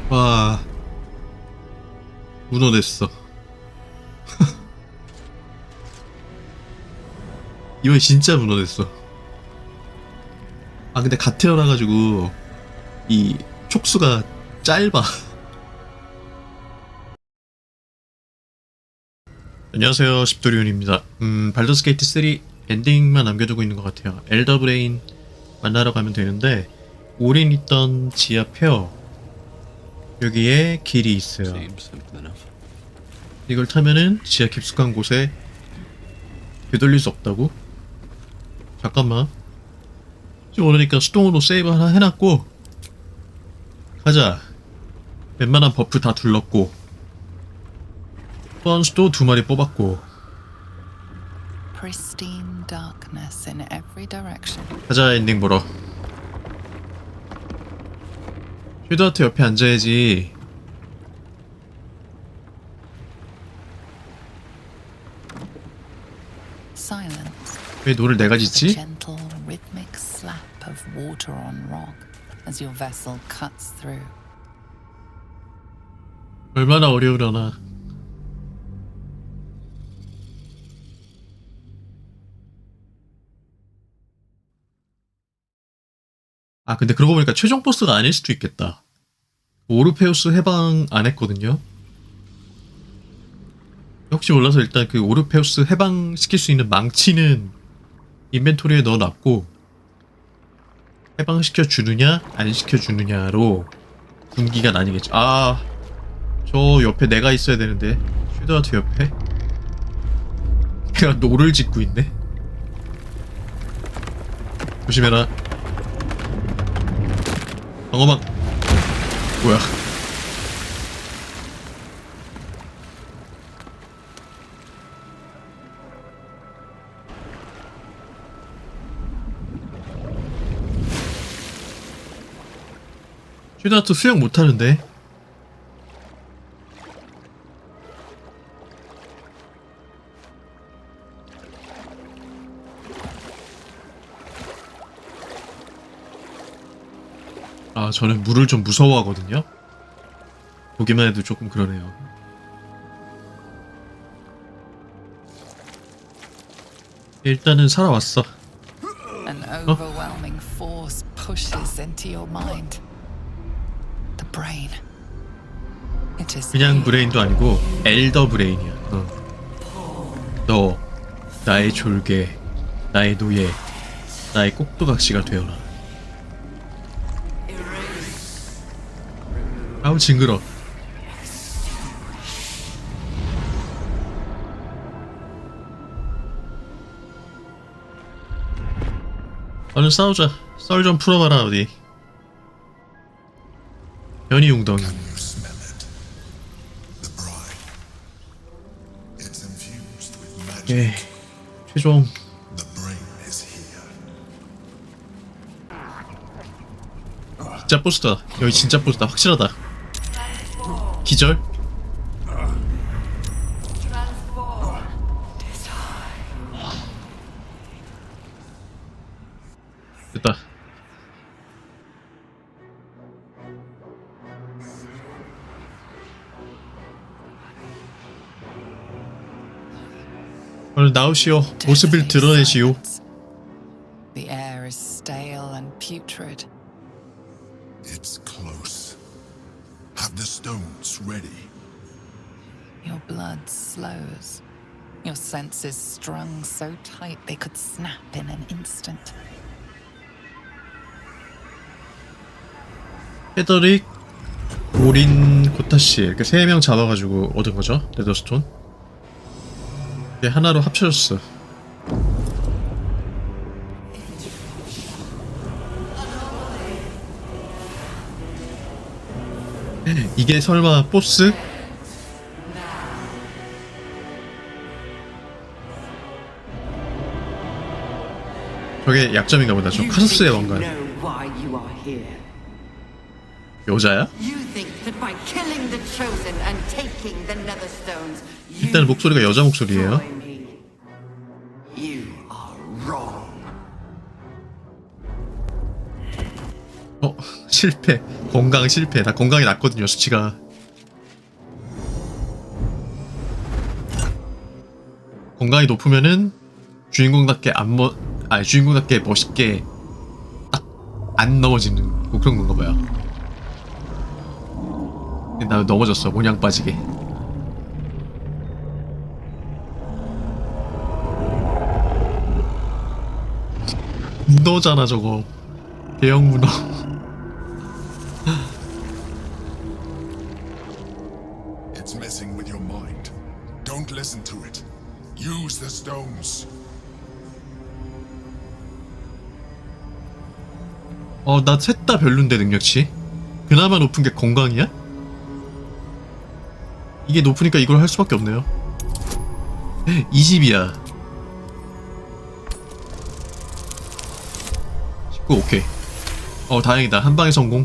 와, 문어됐어. 이번에 진짜 문어됐어. 아, 근데 갓 태어나가지고 이 촉수가 짧아. 안녕하세요, 십도리온입니다. 발더스 게이트 3 엔딩만 남겨두고 있는 것 같아요. 엘더 브레인 만나러 가면 되는데 올인 있던 지하 페어 여기에 길이 있어요. 이걸 타면은 지하 깊숙한 곳에 되돌릴 수 없다고? 잠깐만. 지금 오르니까 수동으로 세이브 하나 해놨고 가자. 웬만한 버프 다 둘렀고 선수도 2마리 뽑았고 가자. 엔딩 보러. 슈드하트 옆에 앉아야지. 왜 노를 내가 짓지? 얼마나 어려우려나. 아, 근데 그러고 보니까 최종 보스가 아닐 수도 있겠다. 오르페우스 해방 안 했거든요. 혹시 몰라서 일단 그 오르페우스 해방시킬 수 있는 망치는 인벤토리에 넣어놨고 해방시켜 주느냐 안 시켜 주느냐로 분기가 나뉘겠죠. 아, 저 옆에 내가 있어야 되는데 슈드하트 옆에 걔가 노를 짓고 있네. 조심해라. 방어막. 뭐야. 슈드하트 수영 못하는데. 아, 저는 물을 좀 무서워하거든요. 보기만 해도 조금 그러네요. 일단은 살아왔어. An overwhelming force pushes into your mind. The brain. It is 그냥 브레인도 아니고 엘더 브레인이야. 너 나의 졸개, 나의 노예, 나의 꼭두각시가 되어라. 아우 징그러. 얼른 싸우자. 썰 좀 풀어봐라 어디. 연희 웅덩이. 예, 최종. 진짜 보스다. 여기 진짜 보스다. 확실하다. 기절? 됐다. 얼른 나오시오. 모습을 드러내시오. The air is stale and putrid. It's close. Have the stones ready. Your blood slows. Your senses strung so tight they could snap in an instant. 헤더릭, 오린, 고타씨 이렇게 3명 잡아가지고 얻은 거죠. 레더스톤. 이게 하나로 합쳐졌어. 이게 설마 보스? 저게 약점인가 보다. 저 카소스의 왕관. 여자야? 일단 목소리가 여자 목소리예요. 실패. 건강 실패. 나 건강이 낮거든요, 수치가. 건강이 높으면은 주인공답게 주인공답게 멋있게 딱 안 넘어지는 뭐 그런 건가 봐요. 근데 나 넘어졌어, 모냥 빠지게. 문어잖아 저거. 대형 문어. It's messing with your mind. Don't listen to it. Use the stones. 나 셋 다 별론데 능력치. 그나마 높은 게 건강이야? 이게 높으니까 이걸 할 수밖에 없네요. 20이야. 19 오케이. 다행이다. 한 방에 성공.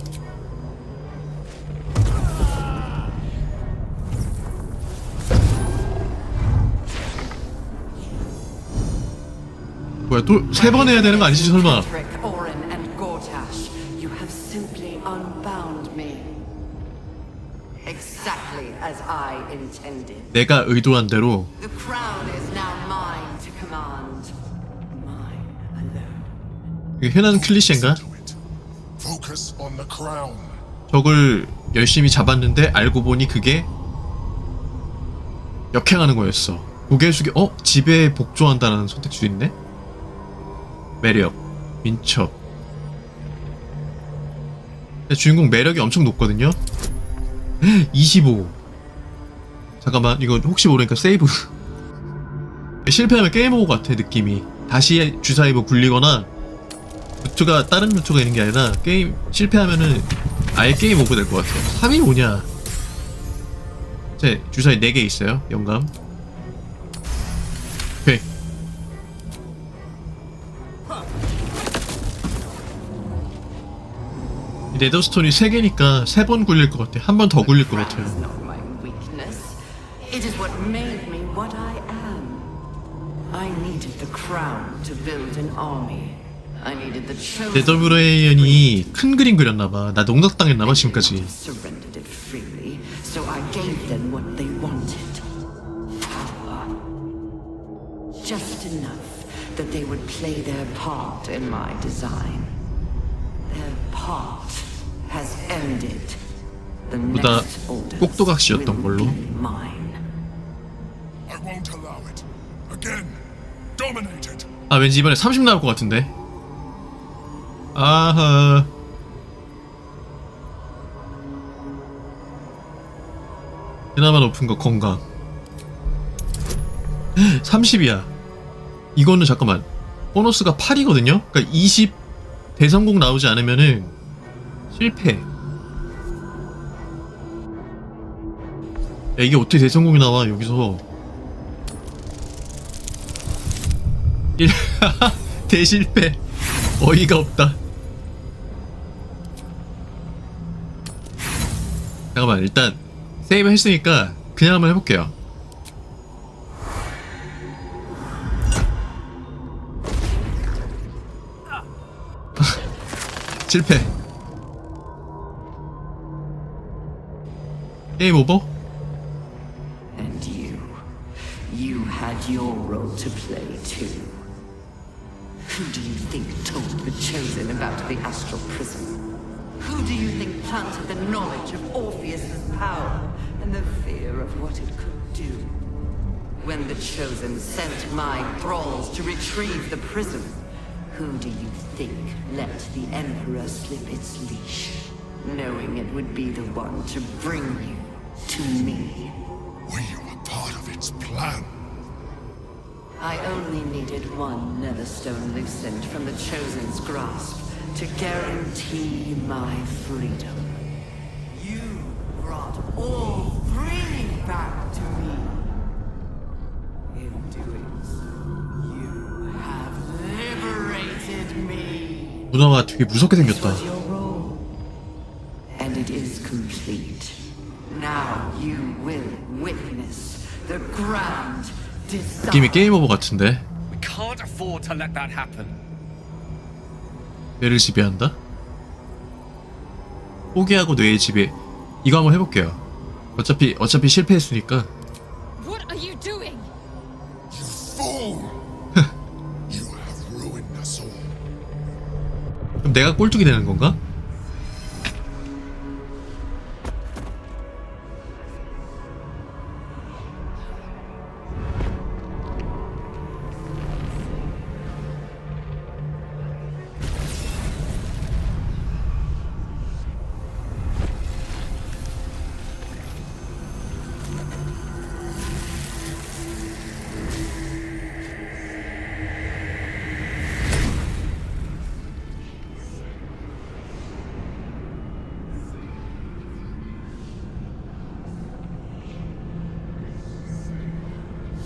뭐야, 또 세 번 해야 되는 거 아니지 설마? Exactly as I intended. 내가 의도한 대로. The crown is now mine to command. Mine alone. 이게 흔한 클리셰인가? To it. Focus on the crown. 적을 열심히 잡았는데 알고 보니 그게 역행하는 거였어. 고개 숙여. 지배에 복종한다는 선택지도 있네. 매력, 민첩. 근데 주인공 매력이 엄청 높거든요. 25. 잠깐만, 이거 혹시 모르니까 세이브. 실패하면 게임 오버 같아 느낌이. 다시 주사위로 굴리거나 루트가 다른 루트가 있는 게 아니라 게임 실패하면은 아예 게임 오버 될 것 같아. 3이 뭐냐? 제 주사위 4개 있어요. 영감. 오케이. 레더스톤이 3개니까 3번 굴릴 것 같아. 한 번 더 굴릴 것 같아요. It is what made me what I am. I needed the crown to build an army. I needed the chosen. 네더브레인이 큰 그림 그렸나봐. 나 농락당했나봐 지금까지. Surrendered it freely, so I gave them what they wanted. Power. Just enough that they would play their part in my design. Their part has ended. The 보다 next orders 꼭두각시였던 will 걸로. be mine. I won't allow it. Again. Dominated. 왠지 이번에 30 나올 것 같은데. 아하. 그나마 높은 거 건강. 30이야. 이거는 잠깐만. 보너스가 8이거든요? 그러니까 20 대성공 나오지 않으면은 실패. 야, 이게 어떻게 대성공이 나와 여기서. 대실패. 어이가 없다. 잠깐만, 일단 세이브 했으니까 그냥 한번 해볼게요. 실패. 게임 오버? And you had your role to play too. Who do you think told the Chosen about the astral prism? Who do you think planted the knowledge of Orpheus's power and the fear of what it could do? When the Chosen sent my thralls to retrieve the prism, who do you think let the Emperor slip its leash, knowing it would be the one to bring you to me? We were part of its plan. I only needed one Netherstone loosened from the Chosen's grasp to guarantee my freedom. You brought all three back to me. In doing so, you have liberated me. 문어가 되게 무섭게 This 생겼다. was your role, and it is complete. Now you will witness the grand 느낌이 design. 게임 오버 같은데. We can't afford to let that happen. 얘를 지배한다? 포기하고 뇌의 지배. 이거 한번 해볼게요. 어차피 실패했으니까. What are you doing? You fool! You have ruined us all. 그럼 내가 꼴뚜기 되는 건가?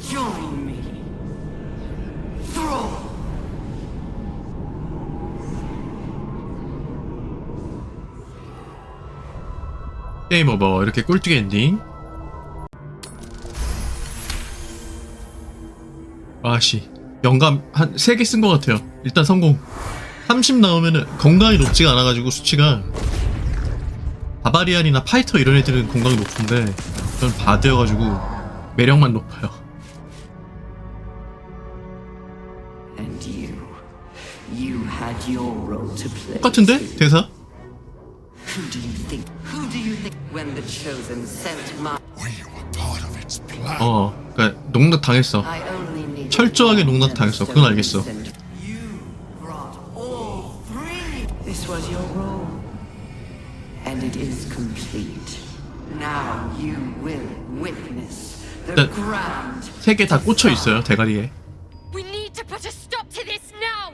Join me. Throw. 게임 오버. 이렇게 꼴뚜기 엔딩. 아씨, 영감 한 3개 쓴 것 같아요. 일단 성공. 30 나오면은 건강이 높지가 않아가지고 수치가. 바바리안이나 파이터 이런 애들은 건강이 높은데 전 바드여가지고 매력만 높아요. And you had your role to play. 똑같은데? too. 대사? Who do you think when the chosen sent my We were part of its plan. 그니까 농락 당했어. I only needed 철저하게 one 농락 당했어. 그건 알겠어. and you brought all three. This was your role. And it is complete. Now you will witness the That- grand 3개 다 꽂혀 있어요, 대가리에. We need to put a stop to this now!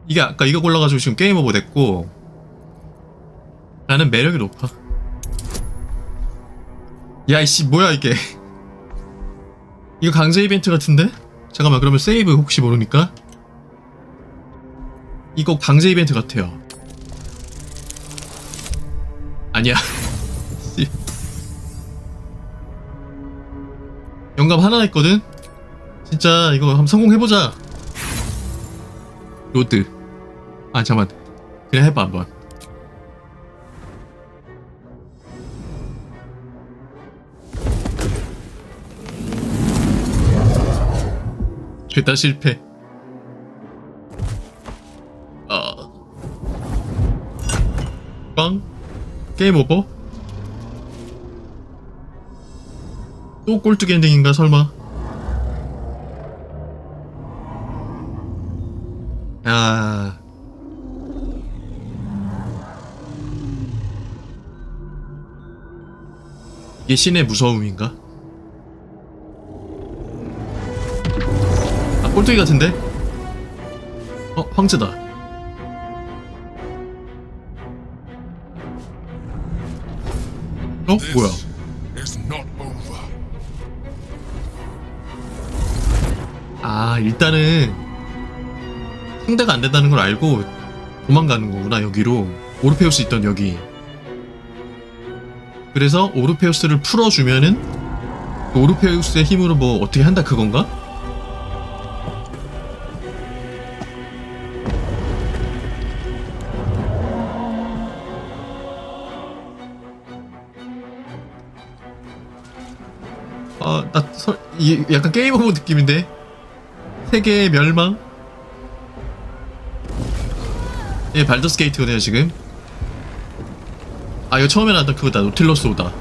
이게 아까 이거 골라가지고 지금 게임 오버 됐고, 나는 매력이 높아. 야, 이씨, 뭐야, 이게. 이거 강제 이벤트 같은데? 잠깐만, 그러면 세이브 혹시 모르니까? 이거 강제 이벤트 같아요. 아니야. 씨. 영감 하나 했거든? 진짜 이거 한번 성공해보자. 로드. 아, 잠깐만. 그냥 해봐, 한번. 죄다 실패. 빵? 게임 오버? 또 꼴뚜기 엔딩인가, 설마? 야. 이게 신의 무서움인가? 아, 꼴뚜기 같은데? 황제다. 뭐야? This is not over. 아, 일단은 상대가 안 된다는 걸 알고 도망가는 거구나, 여기로. 오르페우스 있던 여기. 그래서 오르페우스를 풀어주면은 그 오르페우스의 힘으로 뭐 어떻게 한다 그건가? 이게 약간 게임 오버 느낌인데? 세계의 멸망? 예, 발더스 게이트거든요, 지금. 아, 이거 처음에 나왔던 그거다. 노틸러스 오다.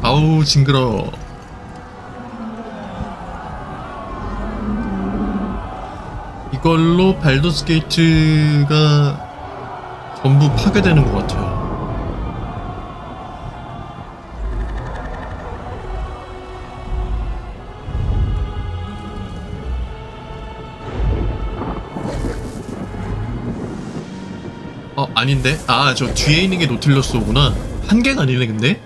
아우, 징그러워. 이걸로 발더스 게이트가 전부 파괴되는 것 같아요. 아닌데? 아, 저 뒤에 있는 게 노틸러스 오구나. 한 개가 아니네, 근데?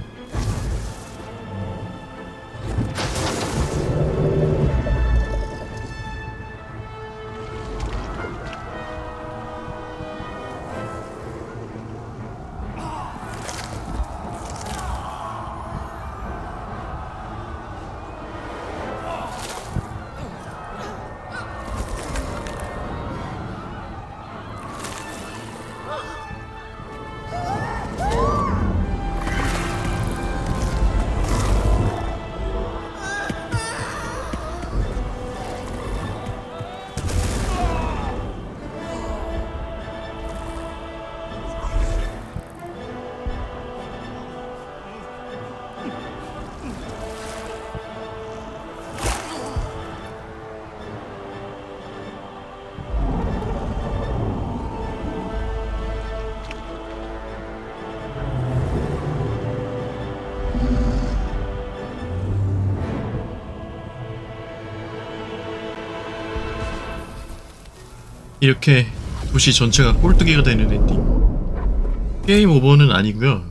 이렇게 도시 전체가 꼴뚜기가 되는 엔딩. 게임 오버는 아니고요.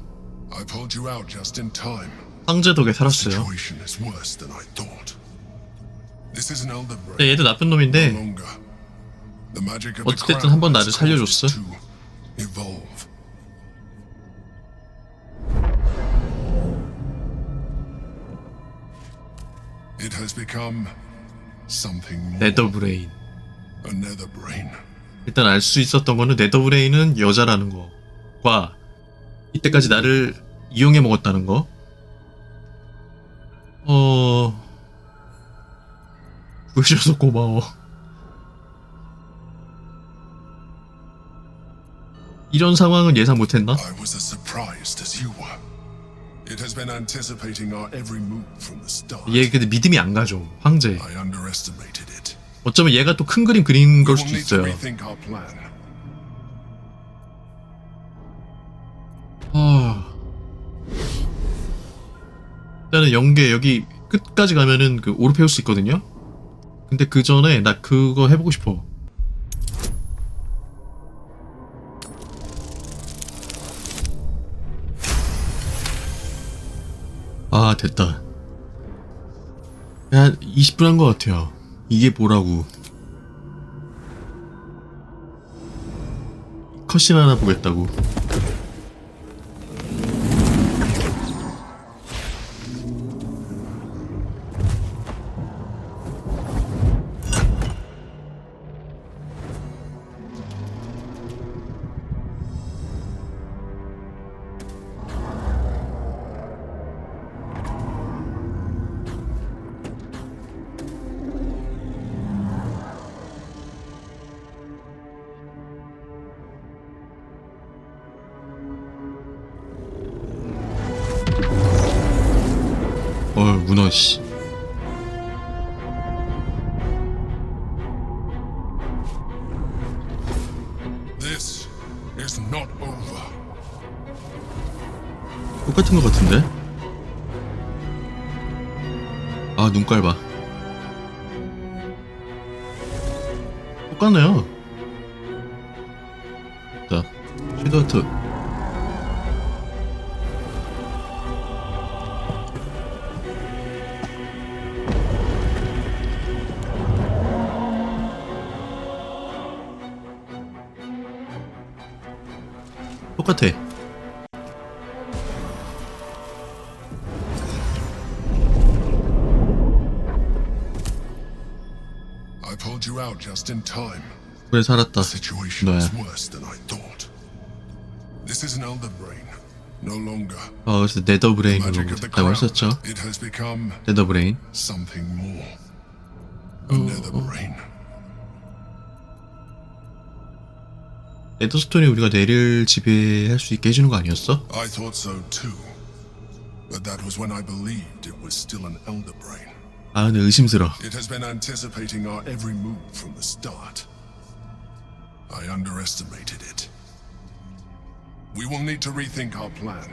I pulled you out just in time. 황제 덕에 살았어요. Situation is worse than I thought. This is an elder brain. 근데 얘도 나쁜 No 놈인데 longer. The magic of the 어찌됐든 crown 한번 나를 has caused 살려줬어. it to evolve. It has become something more. 네더 브레인. A nether brain. 일단 알 수 있었던 거는 네더 브레인은 여자라는 거과 이때까지 나를 이용해 먹었다는 거. 구해줘서 고마워. 이런 상황은 예상 못했나? I was as surprised as you were. It has been anticipating our every move from the start. 얘 근데 믿음이 안 가죠. 황제. I underestimated it. 어쩌면 얘가 또 큰 그림 그린 걸 We will 수도 need to 있어요. rethink our plan. 일단은 연계 여기 끝까지 가면은 그 오르페우스 있거든요. 근데 그 전에 나 그거 해보고 싶어. 아 됐다. 한 20분 한 것 같아요. 이게 뭐라고. 컷신 하나 보겠다고. 문어 씨. This is not over. 똑같은 것 같은데? 아 눈깔 봐. 똑같네요. 자, 섀도우하트. 똑같아. I pulled you out just in time. 그래 살았다. The situation 너야. is worse than I thought. This is an elder brain. No longer. 그래서 네더 브레인으로 Magic of the 했다고 crown. 했었죠. It has become 네더 브레인. something more. A nether brain. 네더스톤이 우리가 뇌를 지배할 수 있게 해주는 거 아니었어? I thought so too. But that was when I believed it was still an elder brain. 아 근데 의심스러. It has been anticipating our every move from the start. I underestimated it. We will need to rethink our plan.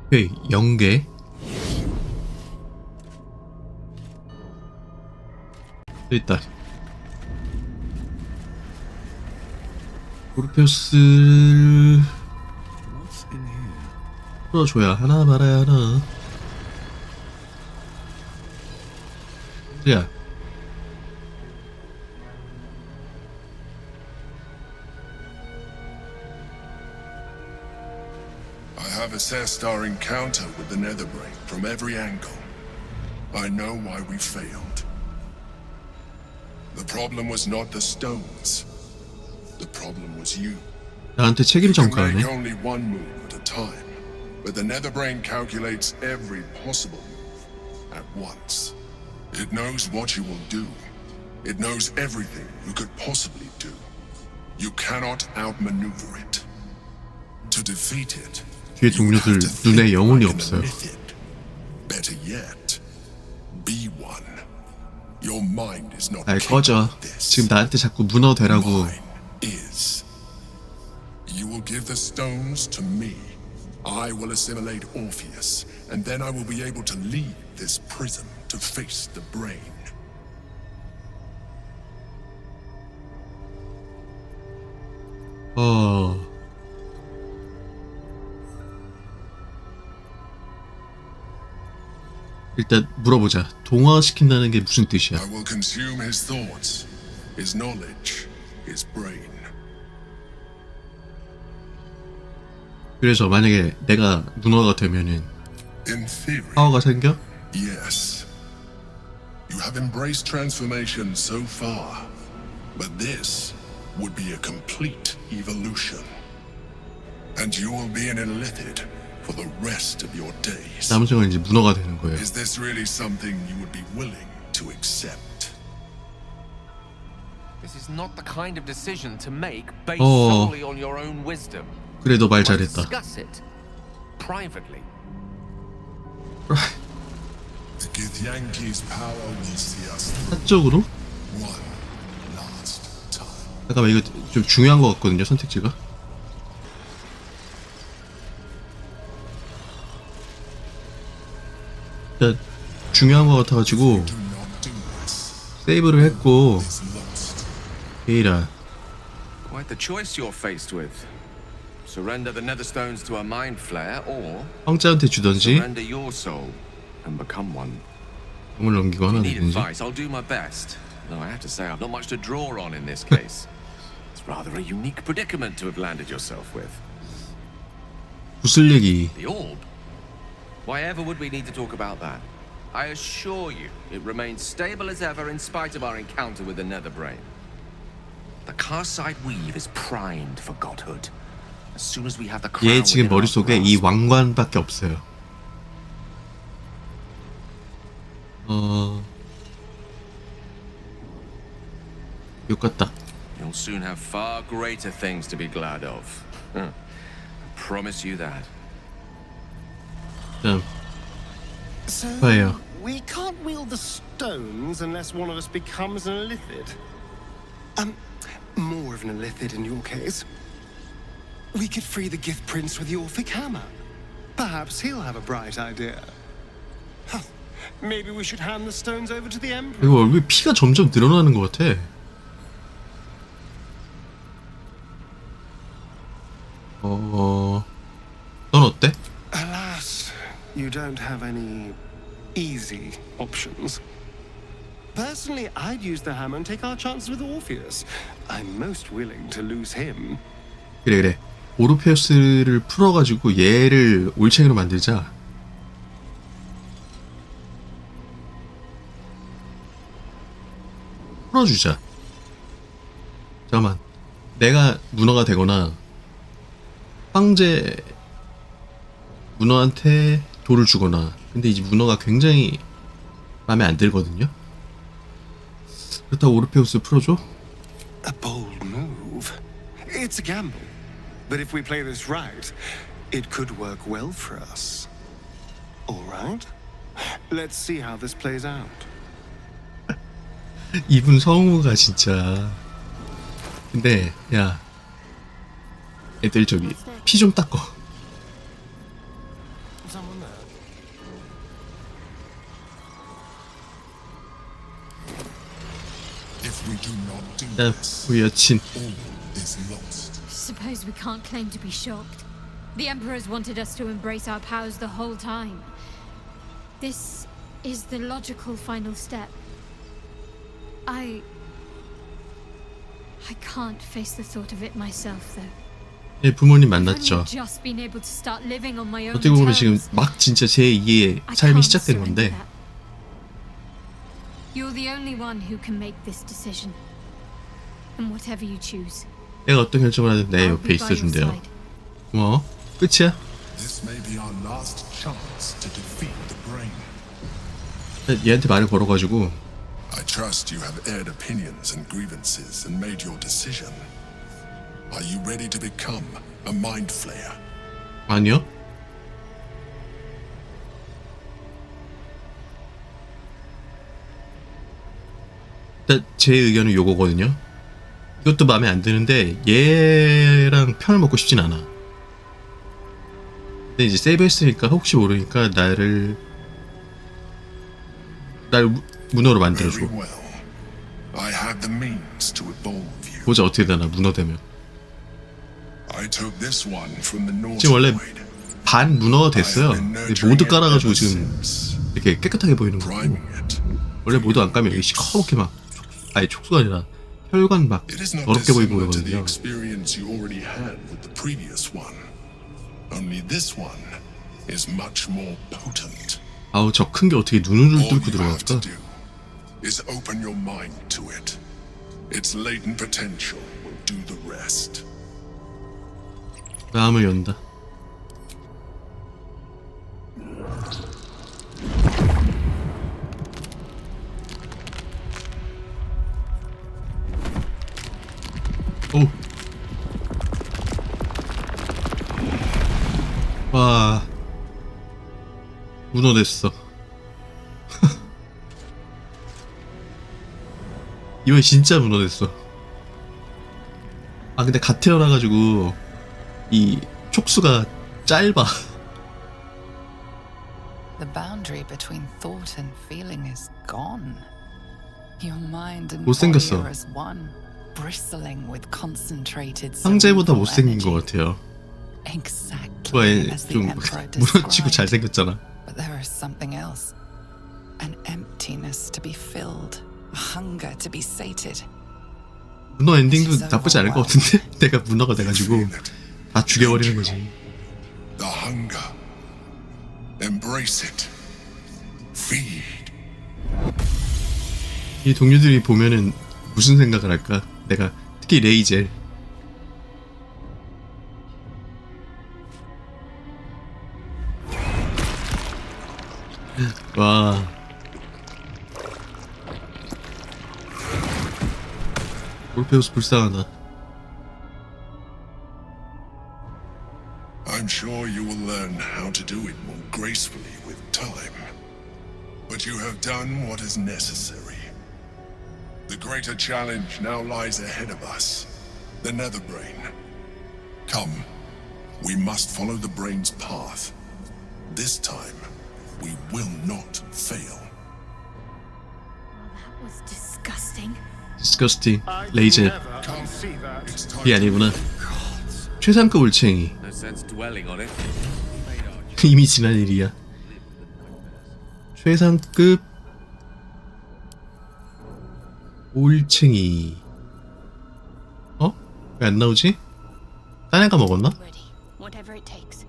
오케이 연계. 또 있다. 오르페우스를 풀어줘야 하나 말아야 하나. 야. I have assessed our encounter with the Netherbrain from every angle. I know why we failed. The problem was not the stones. The problem was you. 나한테 책임 You can 전가하네. make only one move at a time, but the Netherbrain calculates every possible move at once. It knows what you will do. It knows everything you could possibly do. You cannot outmaneuver it. To defeat it, 뒤에 동료들 눈에 영혼이 없어요. Better yet, be one. Your mind is not 날 꺼져. capable of this. 지금 나한테 자꾸 문어 되라고. Mine is. You will give the stones to me. I will assimilate Orpheus, and then I will be able to leave this prison to face the brain. 일단 물어보자. 동화시킨다는 게 무슨 뜻이야? I will consume his thoughts, his knowledge, his brain. 그래서 만약에 내가 문어가 되면은 In theory, 파워가 생겨? yes. You have embraced transformation so far, but this would be a complete evolution. And you will be an illithid for the rest of your days. 남은 생활 이제 문어가 되는 거예요. Is this really something you would be willing to accept? This is not the kind of decision to make based Oh. solely on your own wisdom. 그래, 너 말 Let's 잘했다. discuss it privately. The Githyanki's power will see us through 사적으로? one last time. 잠깐만, 이거 좀 중요한 것 같거든요, 선택지가. 일단 중요한 것 같아가지고 Do not do this. 세이브를 했고. Is lost. 에이라, Quite the choice you're faced with. Surrender the Netherstones to a mind flare, or 황자한테 주던지 surrender your soul and become one. 공을 넘기고 하나 Need 되든지. advice? I'll do my best. Though I have to say I've not much to draw on in this case. It's rather a unique predicament to have landed yourself with. 구슬 얘기. The orb? Why ever would we need to talk about that? I assure you, it remains stable as ever in spite of our encounter with the Netherbrain. The Carside weave is primed for godhood. As soon as we have the crown 얘 지금 within our 머릿속에 이 grasp, 왕관밖에 없어요. 욕 같다. you'll soon have far greater things to be glad of. I promise you that. 자, So, Hiya. we can't wield the stones unless one of us becomes an illithid. More of an illithid in your case. We could free the Gift Prince with the Orphic Hammer. Perhaps he'll have a bright idea. Huh. Maybe we should hand the stones over to the Emperor. 이거 얼굴 피가 점점 늘어나는 것 같아. 넌 어때? Alas, you don't have any easy options. Personally, I'd use the hammer and take our chances with Orpheus. I'm most willing to lose him. 그래. 오르페우스를 풀어가지고 얘를 올챙이로 만들자. 풀어주자. 잠깐만. 내가 문어가 되거나 황제 문어한테 돌을 주거나. 근데 이제 문어가 굉장히 마음에 안 들거든요. 그렇다고 오르페우스 풀어줘? A bold move. It's a gamble. But if we play this right, it could work well for us. All right? Let's see how this plays out. 이분 성우가 진짜. 근데 야, 애들 저기 피 좀 닦어. Someone there? If we do not do 일단 this, 우리 여친 all is lost. Suppose we can't claim to be shocked. The Emperor's wanted us to embrace our powers the whole time. This is the logical final step. I can't face the thought of it myself, though. 얘 부모님 I've 만났죠. only just been able to start living on my own 어떻게 보면 지금 terms. 막 진짜 제2의 I 삶이 can't 시작되는 surrender 건데 that. You're the only one who can make this decision. And whatever you choose, 내가 어떤 결정을 하든 내 I'll 옆에 be by your 있어준대요. side. 뭐 끝이야? This may be our last chance to defeat the brain. 얘한테 말을 걸어가지고 I trust you have aired opinions and grievances and made your decision. Are you ready to become a mind flayer? 아니요. 일단 제 의견은 요거거든요. 이것도 마음에 안 드는데 얘랑 편을 먹고 싶진 않아. 근데 이제 세이브 했으니까 혹시 모르니까 날 문어로 만들어줘. Very well. I have the means to evolve you. 보자 어떻게 되나 문어 되면. I took this one from the north 지금 원래 side. 반 문어가 됐어요. 근데 모드 깔아가지고 지금 이렇게 깨끗하게 보이는 거고, Priming it. 원래 모드 안 까면 여기 시커멓게 막 아니 촉수가 아니라 혈관 막 It is not 더럽게 보이고 dissimilar to the 그러거든요. experience you already had with the previous one. Only this one is much more potent. 아우 저 큰 게 어떻게 눈을 All 뚫고 you have to 들어갈까? do is open your mind to it. Its latent potential will do the rest. 마음을 연다. 오. 와. 문어 됐어. 이번 진짜 문어 됐어. 아 근데 갓 태어나가지고 이 촉수가 짧아. The boundary between thought and feeling is gone. Your mind and body 못생겼어. are as one, bristling with concentrated 상제보다 cerebral 못생긴 것 energy. 같아요. Exactly 와, as the 좀 Emperor 무너지고 described. 잘생겼잖아. But there is something else. An emptiness to be filled, a hunger to be sated. 문어 엔딩도 나쁘지 않을 것 같은데? 내가 문어가 돼가지고 Feel it. 다 죽여버리는 거지. The hunger. Embrace it. Feed. 이 동료들이 보면은 무슨 생각을 할까? 내가 특히 레이젤. 와. 오르페우스 불쌍하다. I'm sure you will learn how to do it more gracefully with time. But you have done what is necessary. The greater challenge now lies ahead of us. The Nether Brain. Come. We must follow the brain's path. This time, we will not fail. That was disgusting. 디스커스팅. 레이젤. Come. See that? It's time 이게 아니구나. 최상급 올챙이. No sense dwelling on it. 이미 지난 일이야. 최상급 올챙이. 어? 왜 안 나오지? 딴 애가 먹었나? Ready, whatever it takes.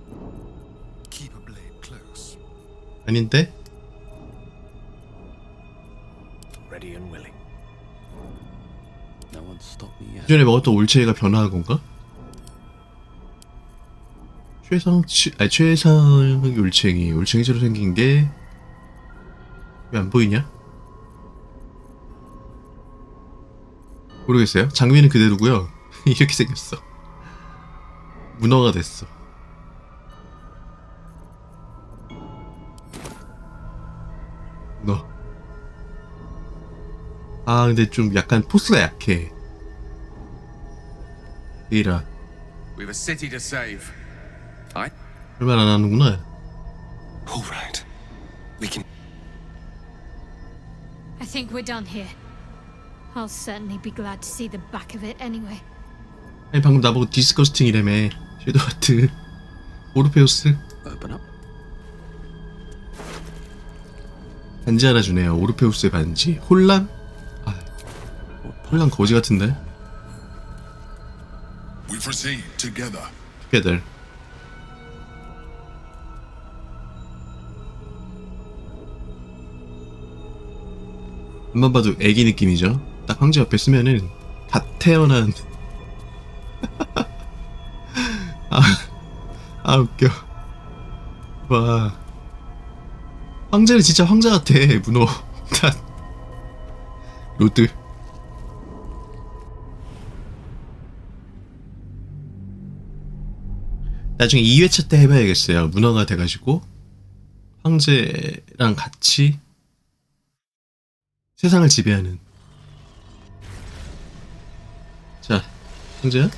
Keep a blade close. 아닌데? Ready and willing. No one stop me yet. 기존에 먹었던 올챙이가 변화한 건가? 최상 올챙이. 올챙이처럼 생긴 게 왜 안 보이냐? 모르겠어요. 장비는 그대로고요. 이렇게 생겼어. 문어가 됐어. 문어. 아 근데 좀 약간 포스가 약해. 이라 We've a city to save. I 얼마 안 하는구나. All right. We can. I think we're done here. I'll certainly be glad to see the back of it anyway. 아니 방금 나보고 디스커스팅이라며. 섀도우하트. 오르페우스 Open up. 반지 하나 주네요. 오르페우스의 반지. 혼란? 아, 혼란 거지 같은데. We proceed together. 걔들. 한번 봐도 애기 느낌이죠. 딱 황제 옆에 쓰면은 갓 태어난. 아 웃겨. 와. 황제는 진짜 황제 같아. 문어. 로드. 나중에 2회차 때 해봐야겠어요. 문어가 돼가지고 황제랑 같이 세상을 지배하는. 자, 황제야?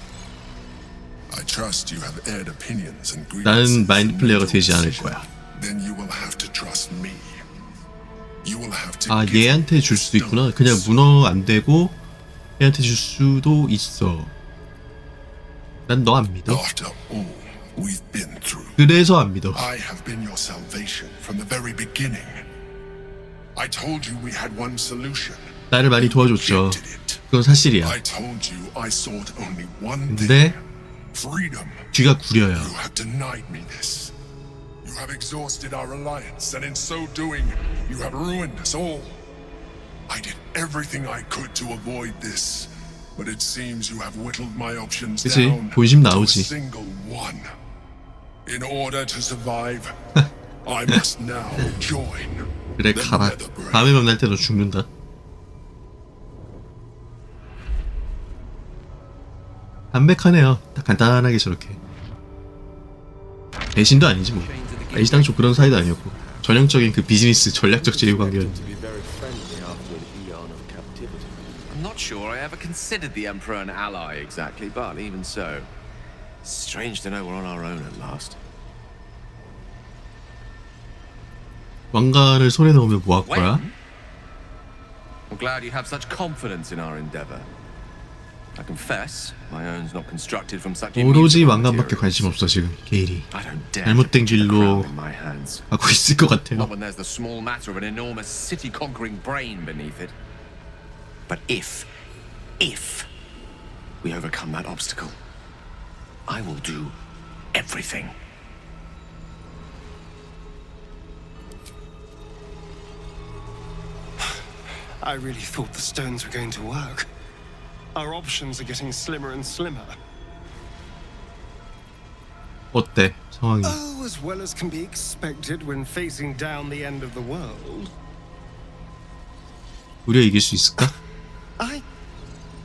I trust you have aired opinions and 나는 grievances 마인드 and 플레이어가 made your 되지 않을 decision. 거야. Then you will have to trust me. You will have to 아, give 얘한테 줄 수도 있구나. 그냥 문어 안 되고 얘한테 줄 수도 있어. 난 너 안 믿어. After all we've been through, 그래서 안 믿어. I have been your salvation from the very beginning. I told you we had one solution. 나를 많이 도와줬죠. Did it. 그건 사실이야. I told you I sought only one 근데 thing. Freedom. 귀가 구려요. You have denied me this. You have exhausted our alliance, and in so doing, you have ruined us all. I did everything I could to avoid this, but it seems you have whittled my options 그치? down 본심 to a 나오지. single one. In order to survive, I must now join 그래 the 가라. Nether Brain. 다음에 만날 때 너 죽는다. 담백하네요. 딱 간단하게 저렇게. 배신도 아니지 뭐. 애시당초 그런 사이도 아니었고 전형적인 그 비즈니스 전략적 제휴 관계였는데. To be very friendly after an eon of captivity. I'm not sure I ever considered the Emperor an ally exactly, but even so, strange to know we're on our own at last. 왕관을 손에 넣으면 뭐 할 거야? When? I'm glad you have such confidence in our endeavor. I confess, my own's not constructed from such 오로지 immutable 왕관밖에 materials. 관심 없어 지금 게일이. I don't dare 잘못된 to put the 길로 crown in my hands. 가고 있을 것 같아요. Not when there's the small matter of an enormous city-conquering brain beneath it. But if we overcome that obstacle, I will do everything. I really thought the stones were going to work. Our options are getting slimmer and slimmer. 어때 상황이? Oh, as well as can be expected when facing down the end of the world. 우리가 이길 수 있을까? I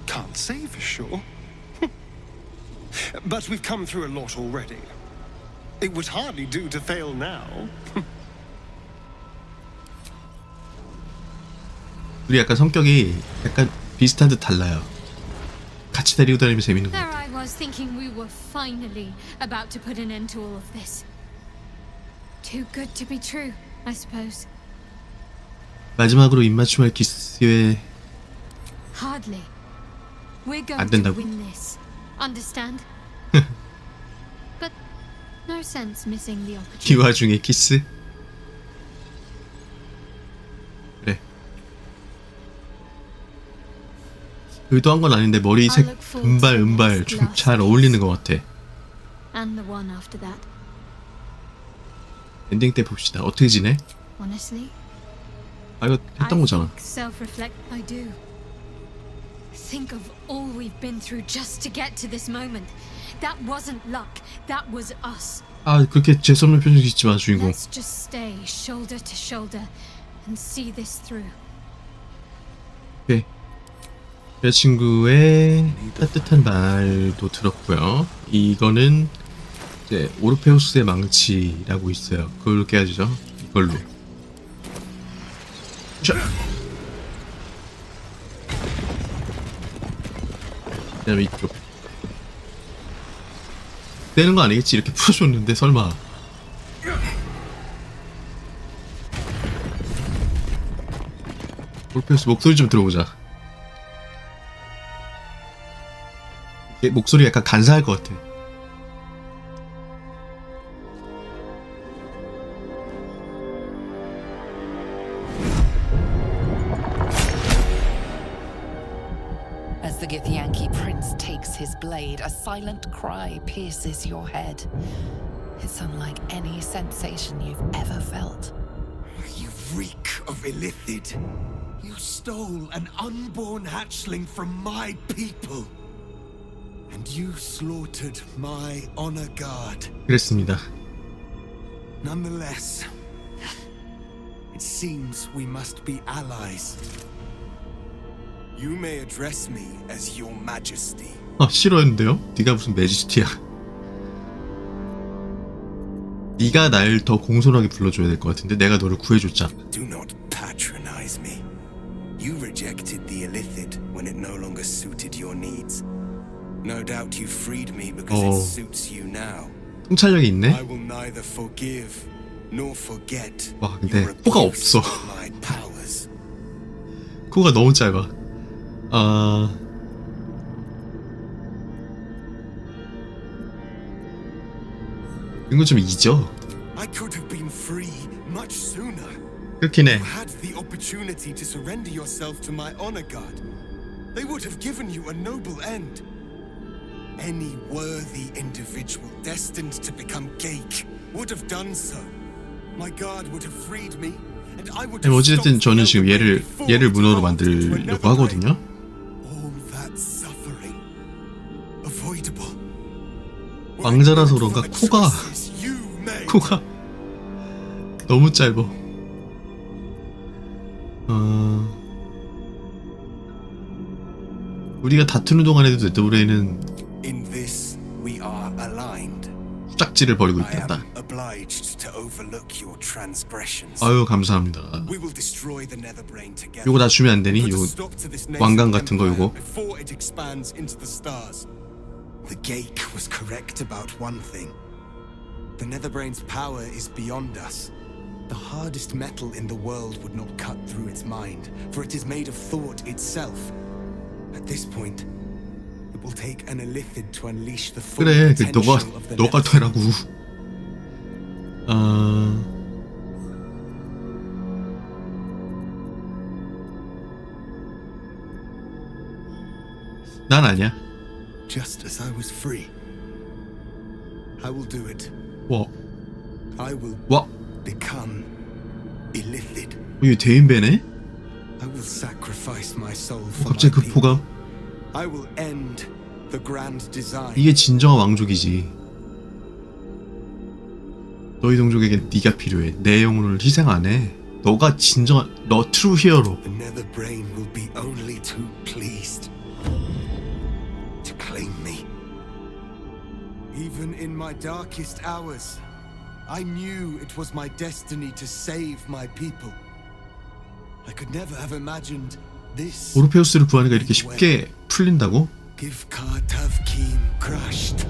can't say for sure. But we've come through a lot already. It would hardly do to fail now. 우리 약간 성격이 약간 비슷한 듯 달라요. 같이 데리고 다니면 재밌는 거 There 같아. I was thinking we were finally about to put an end to all of this. Too good to be true, I suppose. 마지막으로 입맞춤할 키스에 Hardly. We're 안 going to 된다고? win this. Understand? But no sense missing the opportunity. 이 와중에 키스? 그래. 의도한 건 아닌데 머리색 은발 좀 잘 어울리는 것 같아. And the one after that. 엔딩 때 봅시다. 어떻게 지내? Honestly, 아 이거 했던 거잖아. think self-reflect. I do. Think of all we've been through just to get to this moment. That wasn't luck. That was us. 아 그렇게 재수없는 표정 짓지 마 주인공. Let's just stay shoulder to shoulder and see this through. 오케이. 여자친구의 따뜻한 말도 들었고요. 이거는 이제 오르페우스의 망치라고 있어요. 그걸로 깨야죠. 이걸로. 자. 그다음에 이쪽. 떼는 거 아니겠지? 이렇게 풀어줬는데 설마. 오르페우스 목소리 좀 들어보자. 목소리 약간 간사할 것 같아. As the Githyanki prince takes his blade, a silent cry pierces your head. It's unlike any sensation you've ever felt. You reek of illithid. You stole an unborn hatchling from my people. And you slaughtered my honor guard. 그랬습니다. Nonetheless, it seems we must be allies. You may address me as your majesty. 아 싫어했는데요? 네가 무슨 매지스티야? 네가 날 더 공손하게 불러줘야 될 것 같은데 내가 너를 구해줬잖아. Do not patronize me. You rejected the illithid when it no longer suited your needs. No doubt you freed me because it suits you now. 통찰력이 I 있네. will neither forgive nor forget. 와 근데 your 코가 abuse 없어. of my powers. 코가 너무 짧아. 이건 좀 잊어. I could have been free much sooner. 그렇긴 해. You had the opportunity to surrender yourself to my honor guard. They would have given you a noble end. Any worthy individual destined to become Geik would have done so. My guard would have freed me, and I would have 어쨌든 저는 지금 stopped 얘를 before it 문어로 evolved into a 만들려고 nether 하거든요. brain. All that suffering, avoidable. 왕자라서 그런가 코가 너무 짧아. 우리가 다투는 동안에도 네더브레인은 In this we are aligned. 후작지를 벌이고 I am 있단다. obliged to overlook your transgressions. 아유 감사합니다. We will destroy the nether brain together. 요거 다 주면 안 되니? Put a 요거 stop to this nascent 왕관 같은 거 empire 요거. before it expands into the stars. The Geik was correct about one thing. The nether brain's power is beyond us. The hardest metal in the world would not cut through its mind, for it is made of thought itself. At this point, it will take an illithid to unleash the full 그래, potential of the 너가 nether. 되라고. 난 아니야. Just as I was free, I will do it. 와, I will 와, become illithid. 이게 대인배네? I will sacrifice my soul for 갑자기 그 my people. 포감? I will end the grand design. 이게 진정한 왕족이지. 너희 동족에게 네가 필요해. 내 영혼을 희생 안 해. 너가 진정한 너 트루 히어로. The nether brain will be only too pleased to claim me. Even in my darkest hours, I knew it was my destiny to save my people. I could never have imagined this. 오르페우스를 구하니까 이렇게 쉽게 풀린다고? Give Kartav Kim crushed.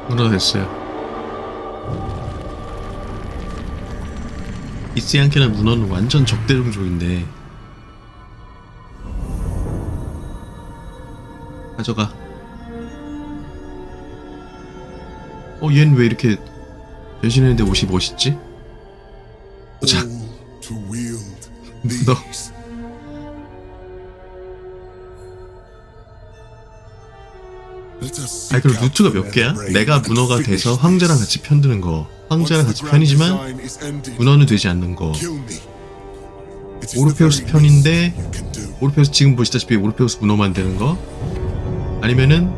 문어됐어요. 이스양키나 문어는 완전 적대 종족인데 가져가. 얘는 왜 이렇게 변신했는데 옷이 멋있지? 보자. All to wield 너 these. Let us 아니 seek 그럼 out 루트가 the 몇 개야? nether brain 내가 and 문어가 finish 돼서 황제랑 this. 같이 편드는 거, 황제랑 Once 같이 the grand 편이지만 design is ended, 문어는 되지 않는 거. kill me. It is the 오르페우스 very 편인데 least you can do. 오르페우스 지금 보시다시피 오르페우스 문어만 되는 거, 아니면은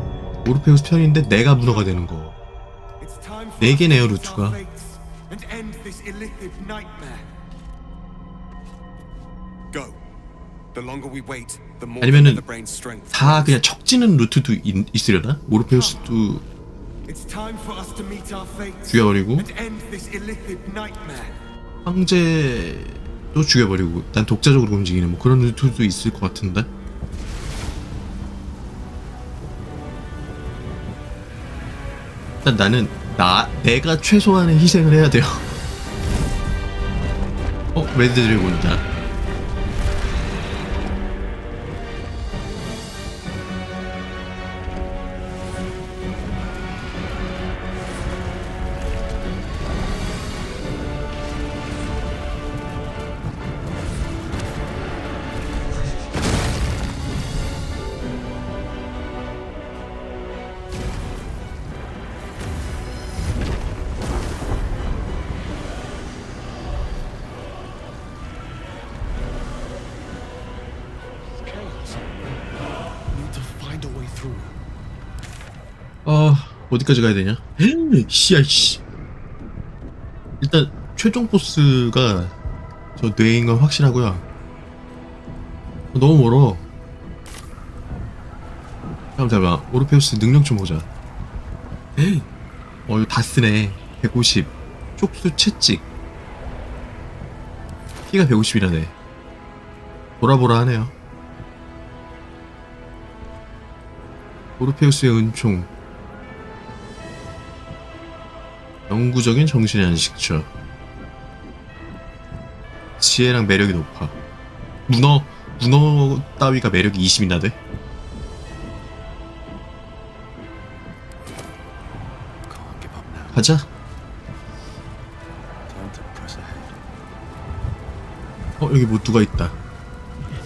오르페우스 편인데 내가 문어가 되는 거. It's time for 네 us to 개네요, face 루트가. our fates and end this illithid nightmare. Go. The longer we wait, the more 아니면은 the brain's strength. 다 그냥 척지는 루트도 있으려나? 오르페우스도 It's time for us to meet our fates 죽여버리고 and end this illithid nightmare. 황제도 죽여버리고 난 독자적으로 움직이는 뭐 그런 루트도 있을 것 같은데. 일단 나는 내가 최소한의 희생을 해야 돼요. 레드 드래곤이다. 어디까지 가야 되냐? 씨야 씨. 일단 최종 보스가 저 뇌인 건 확실하고요. 너무 멀어. 잠깐만, 오르페우스 능력 좀 보자. 이거 다 쓰네. 150 촉수 채찍 키가 150이라네. 보라보라 하네요. 오르페우스의 은총 영구적인 정신의 안식처. 지혜랑 매력이 높아. 문어 따위가 매력이 20이나 돼? 가자. 여기 뭐 누가 있다.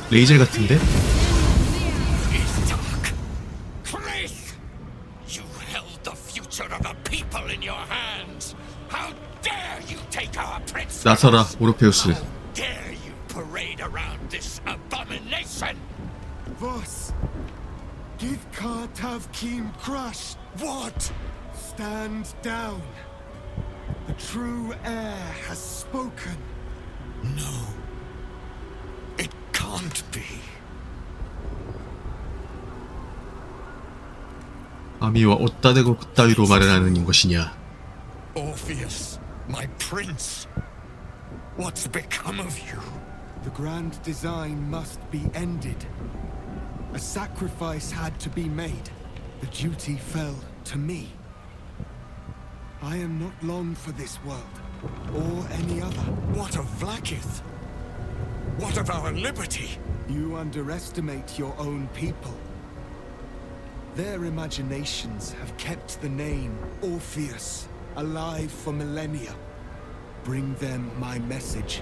레이젤 같은데? 나서라, 오르페우스. Was Give Kartav Kim crushed. What? Stand down. The true heir has spoken. No. It can't be. 아미와 어따 대고 그따위로 말을 하는 것이냐. Orpheus, my prince. What's become of you? The grand design must be ended. A sacrifice had to be made. The duty fell to me. I am not long for this world, or any other. What of Vlaakith? What of our liberty? You underestimate your own people. Their imaginations have kept the name Orpheus alive for millennia. Bring them my message.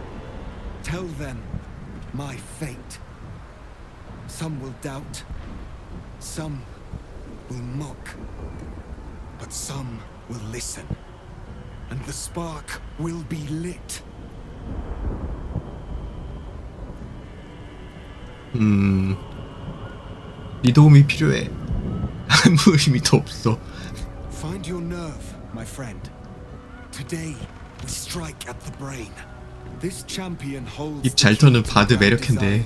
Tell them my fate. Some will doubt, some will mock, but some will listen, and the spark will be lit. 네 도움이 필요해. 아무 의미도 없어. Find your nerve, my friend. Today we strike at the brain. This champion holds 입 잘 터는 바드 매력인데.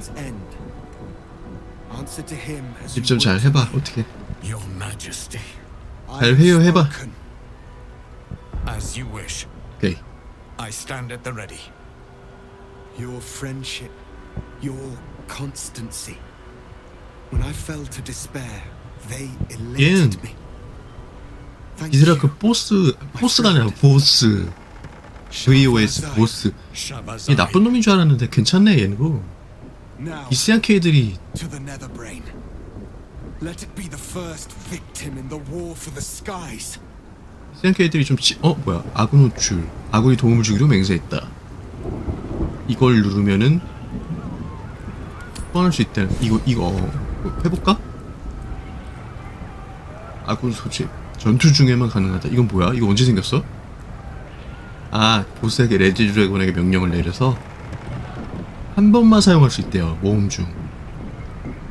입 좀 잘 해봐. 어떻게? Your Majesty. 잘 회유해봐. As you wish. 오케이. I stand at the ready. Your friendship, your constancy. When I fell to despair, they elated me. 이스라 그 보스가 아니라 보스. VOS 보스. 얘 나쁜 놈인 줄 알았는데 괜찮네 얘는. 이스양 K들이 이스양 K들이 좀 뭐야? 아군 호출. 아군이 도움을 주기로 맹세했다. 이걸 누르면은 소환할 수 있다. 이거 해볼까? 아군 소집. 전투 중에만 가능하다. 이건 뭐야? 이거 언제 생겼어? 아, 보스에게 레드 드래곤에게 명령을 내려서 한 번만 사용할 수 있대요. 모험 중.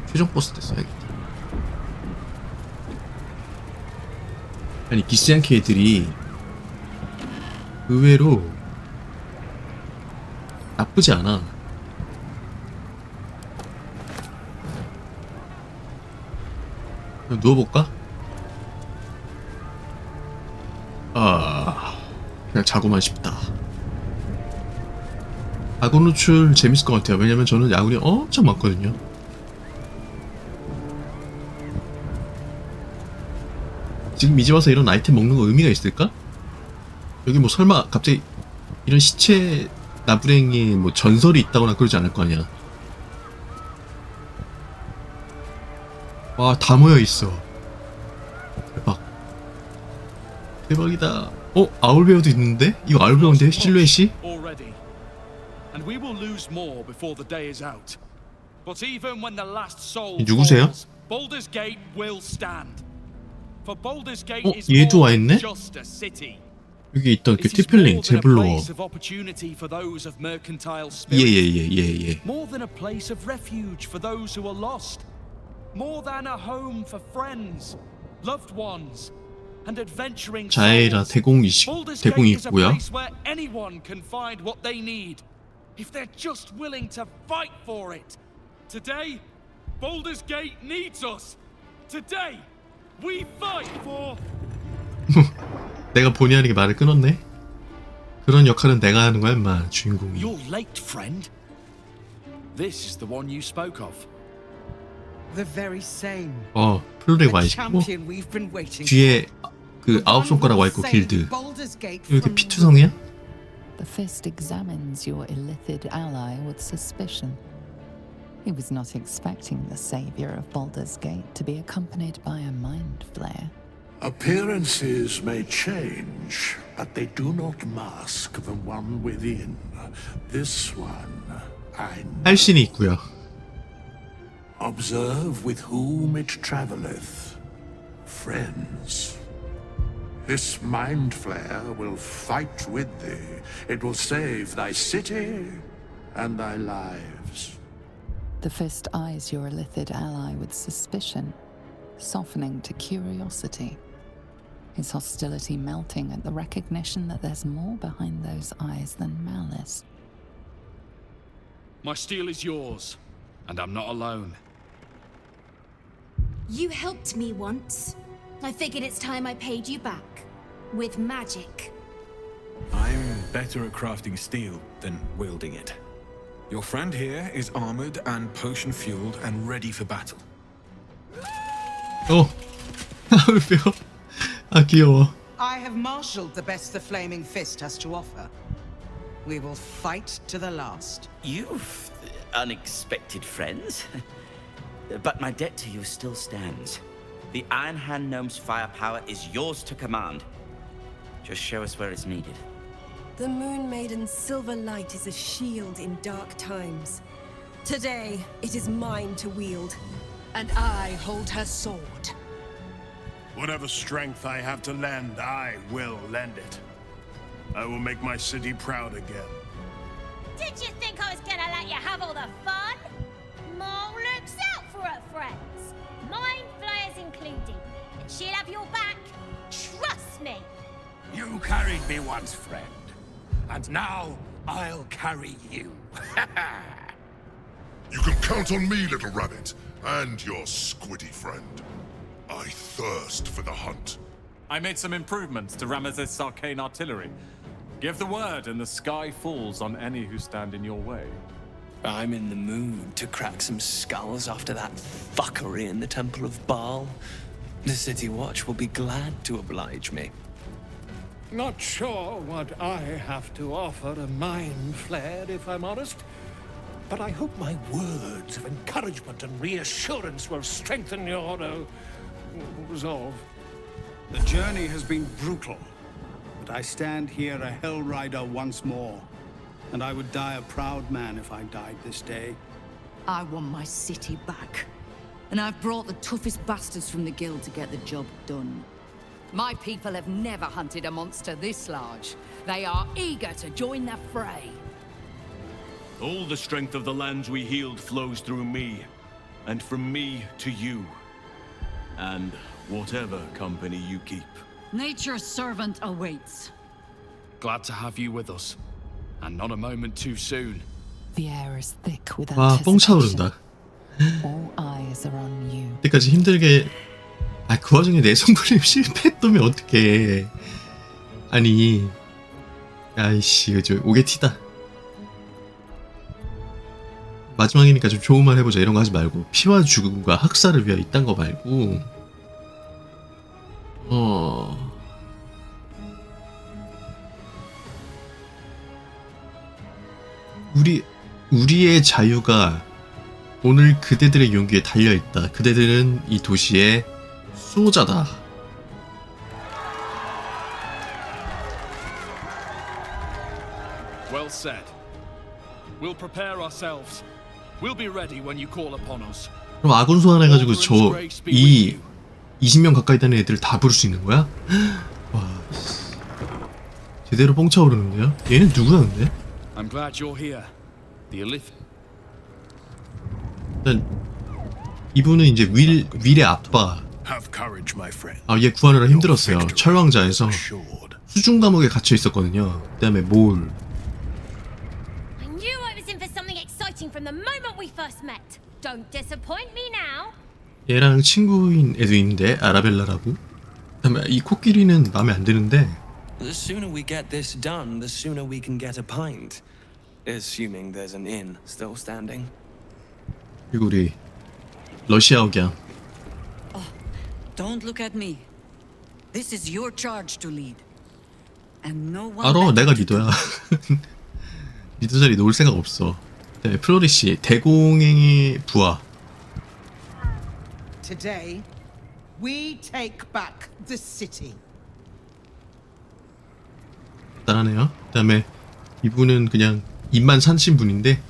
최종 보스 때 써야겠다. 아니, 기스양 K들이 의외로 나쁘지 않아. 그냥 누워볼까? 그냥 자고만 싶다. 아군 호출 재밌을 것 같아요. 왜냐면 저는 야군이 엄청 많거든요. 지금 이제 와서 이런 아이템 먹는 거 의미가 있을까? 여기 뭐 설마 갑자기 이런 시체 나부랭이에 뭐 전설이 있다거나 그러지 않을 거 아니야. 와, 다 모여 있어. 대박. 대박이다. 아울베어도 있는데? 이거 아울베어인데? 실루엣이? 누구세요? 얘도 와있네? 여기 있던 그 티플링, 제블로어. 예. 자에라 대공이 있고요. If they're just willing to fight for it. Today, Baldur's Gate needs us. Today, we fight for. 내가 본의 아니게 말을 끊었네. 그런 역할은 내가 하는 거야, 인마. 주인공이. You're late, friend. This is the one you spoke of. The very same. 플로레 와 있고 뒤에 그 아홉 손가락 와 있고 길드. 이렇게 피투성이야? The fist examines your illithid ally with suspicion. He was not expecting the savior of Baldur's Gate to be accompanied by a mind flayer. Appearances may change, but they do not mask the one within. This one, I know. 할신이 있고요. Observe with whom it traveleth. Friends. This mind flayer will fight with thee. It will save thy city and thy lives. The fist eyes your illithid ally with suspicion, softening to curiosity. His hostility melting at the recognition that there's more behind those eyes than malice. My steel is yours, and I'm not alone. You helped me once. I figured it's time I paid you back. With magic. I'm better at crafting steel than wielding it. Your friend here is armored and potion-fueled and ready for battle. 오르페우. 아 귀여워. I have marshaled the best the Flaming Fist has to offer. We will fight to the last. You've unexpected friends. But my debt to you still stands. The Iron Hand Gnome's firepower is yours to command. Just show us where it's needed. The Moon Maiden's silver light is a shield in dark times. Today, it is mine to wield. And I hold her sword. Whatever strength I have to lend, I will lend it. I will make my city proud again. Did you think I was gonna let you have all the fun? Mole looks out for her friends. Mind flayers included. And she'll have your back. Trust me. You carried me once, friend. And now I'll carry you. You can count on me, little rabbit, and your squiddy friend. I thirst for the hunt. I made some improvements to Ramesses' arcane artillery. Give the word and the sky falls on any who stand in your way. I'm in the mood to crack some skulls after that fuckery in the Temple of Baal. The City Watch will be glad to oblige me. Not sure what I have to offer a mind flare, if I'm honest. But I hope my words of encouragement and reassurance will strengthen your resolve. The journey has been brutal, but I stand here a Hell Rider once more. And I would die a proud man if I died this day. I want my city back. And I've brought the toughest bastards from the guild to get the job done. My people have never hunted a monster this large. They are eager to join the fray. All the strength of the lands we healed flows through me, and from me to you. And whatever company you keep. Nature's servant awaits. Glad to have you with us. And not a moment too soon. The air is thick with 와, 뻥 anticipation. 차오른다. All eyes are on you. 그때까지 힘들게 그 와중에 내성 그림 실패했다면 어떡해. 아니 아이씨 이거 오게티다. 마지막이니까 좀 좋은 말 해보자 이런 거 하지 말고 피와 죽음과 학살을 위하여 이딴 거 말고 우리의 자유가 오늘 그대들의 용기에 달려있다. 그대들은 이 도시의 수호자다. Well said. We'll prepare ourselves. We'll be ready when you call upon us. 그럼 아군 소환해가지고 저 이 20명 가까이 되는 애들 다 부를 수 있는 거야? 와, 제대로 뻥 차오르는데요? 얘는 누구야 근데? I'm glad you're here. The Elith. 일단 이분은 이제 윌의 아빠. 얘 구하느라 힘들었어요. 철왕자에서 수중 감옥에 갇혀 있었거든요. 그다음에 몰. I knew I was in for something exciting from the moment we first met. Don't disappoint me now. 얘랑 친구인 애도 있는데 아라벨라라고. 그다음에 이 코끼리는 마음에 안 드는데. The sooner we get this done, the sooner we can get a pint. Assuming there's an inn still standing. 그리고 우리 러시아 억양. Don't look at me. This is your charge to lead. And no one 알아, 내가 리더야. 리더 자리 놓을 생각 없어. 그다음에 플로리시 대공행의 부하. Today, we take back the city. 간단하네요. 그다음에 이분은 그냥 입만 사신 분인데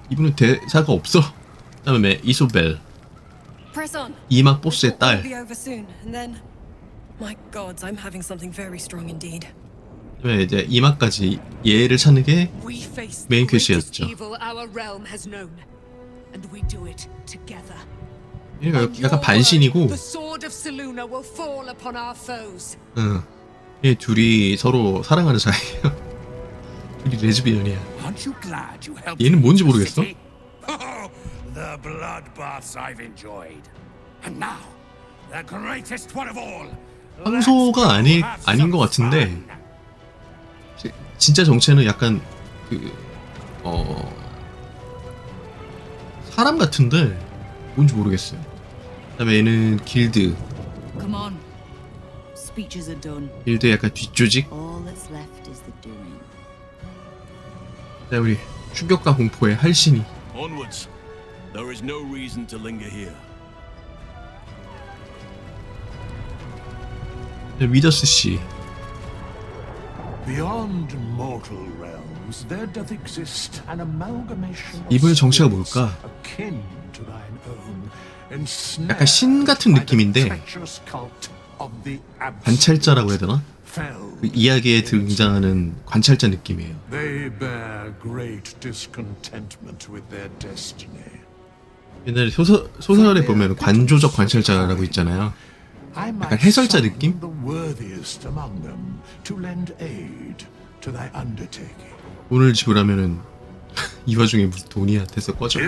이분은 대사가 없어. 그다음에 이소벨. Press on. 이막 보스의 Will 딸. be over soon, and then, my gods, I'm having something very strong indeed. 그다음에 이제 이막까지 얘를 찾는 게 We face 메인 the greatest 퀘스트였죠. evil our realm has known, and we do it together. 얘가 On your 약간 word, 반신이고, the sword of Selûne will fall upon our foes. 응. 얘 둘이 서로 사랑하는 사이예요. 둘이 레즈비언이야. Aren't you glad you helped 얘는 뭔지 me with 모르겠어. the city? Oh, the bloodbaths I've enjoyed. And now, the greatest one of all. 황소가 아닌 것 같은데 진짜 정체는 약간 사람 같은데 뭔지 모르겠어요. 그다음에 얘는 길드. Come on. Speeches are done. 길드 약간 뒷조직. All that's left is the doing. 그다음에 우리 충격과 공포의 할신이. Onwards. There is no reason to linger here. 위더스 씨. Beyond mortal realms, there doth exist an amalgamation of 이분의 정체가 spirits 뭘까? akin to thine own, 약간 신 같은 느낌인데 관찰자라고 해야 되나? 그 이야기에 등장하는 관찰자 느낌이에요. They bear great discontentment with their destiny. 옛날에 소설에 보면 관조적 관찰자라고 있잖아요. 약간 해설자 느낌? 돈을 지불하면은 이 와중에 무슨 돈이야 돼서 꺼져.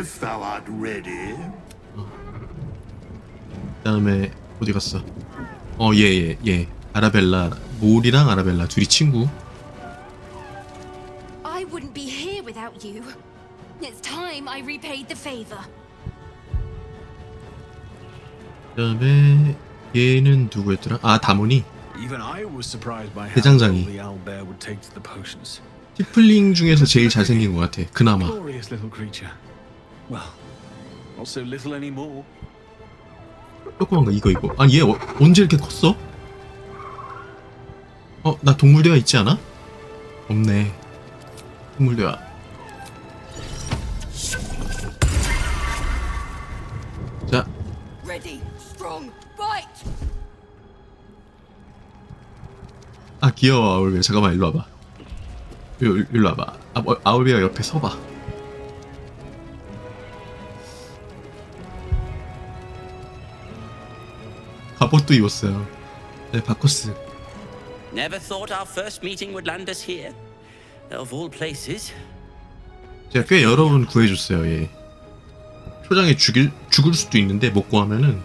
그다음에 어디 갔어? 얘 아라벨라, 몰이랑 아라벨라 둘이 친구. I wouldn't be here without you. It's time I repaid the favor. 그다음에 얘는 누구였더라? 아, 다모니. Even I was surprised by how 대장장이. well the owlbear would take to the potions. 티플링 중에서 제일 잘생긴 것 같아. 그나마. Glorious little creature. Well, not so little anymore. 조그만 거 이거. 아니 얘 언제 이렇게 컸어? 나 동물대화 있지 않아? 없네. 동물대화. 자. Ready, strong, fight. 아, 귀여워 아울베. 잠깐만 일로 와봐. 일로 와봐. 아울베가 옆에 서봐. 갑옷도 입었어요. 네, 바코스. Never thought our first meeting would land us here. Of all places. 제가 꽤 여러 번 구해줬어요. 얘. 초장에 죽을 수도 있는데 못 구하면은.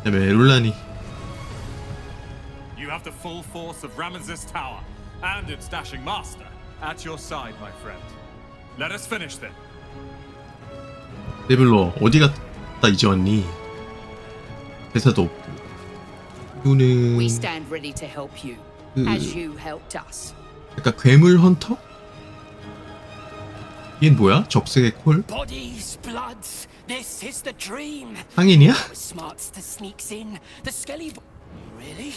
그다음에 롤란이. You have the full force of Ramesses Tower and its dashing master at your side, my friend. Let us finish them. 레벨러 어디 갔다 이제 왔니? 대사도 없고. 이거는 We stand ready to help you, as you helped us. 약간 괴물 헌터? 얘는 뭐야? 적색의 콜? Bodies, bloods, this is the dream. 상인이야? Smarts that sneaks in, the skelly. Really?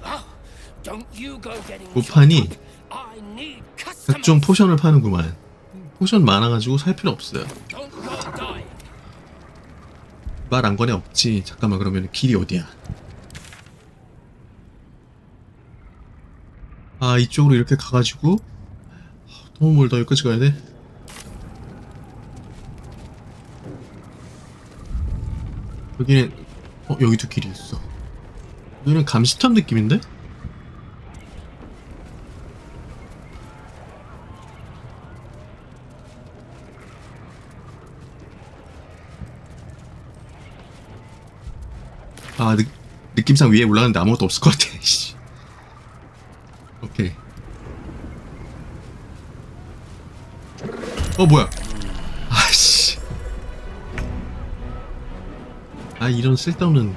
Oh, don't you go getting. 모판이 I need 각종 포션을 파는구만. 포션 많아가지고 살 필요 없어요. Don't go die. 말 안 거네 없지. 잠깐만 그러면 길이 어디야? 아, 이쪽으로 이렇게 가가지고 너무 멀다. 여기까지 가야 돼. 여기는 여기도 길이 있어. 여기는 감시탑 느낌인데? 아, 느낌상 위에 올라가는데 아무것도 없을 것 같아. 오케이. 뭐야? 아씨. 아, 이런 쓸데없는.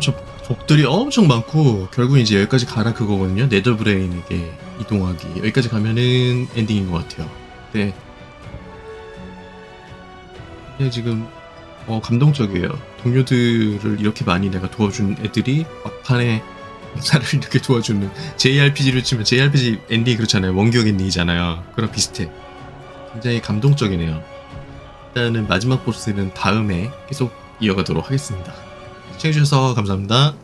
적들이 엄청 많고 결국 이제 여기까지 가라 그거거든요. 네더 브레인에게 이동하기. 여기까지 가면은 엔딩인 것 같아요. 네. 네, 지금 감동적이에요. 동료들을 이렇게 많이 내가 도와준 애들이 막판에 나를 이렇게 도와주는, JRPG를 치면 JRPG 엔딩이 그렇잖아요. 원격 엔딩이잖아요. 그랑 비슷해. 굉장히 감동적이네요. 일단은 마지막 보스는 다음에 계속 이어가도록 하겠습니다. 시청해주셔서 감사합니다.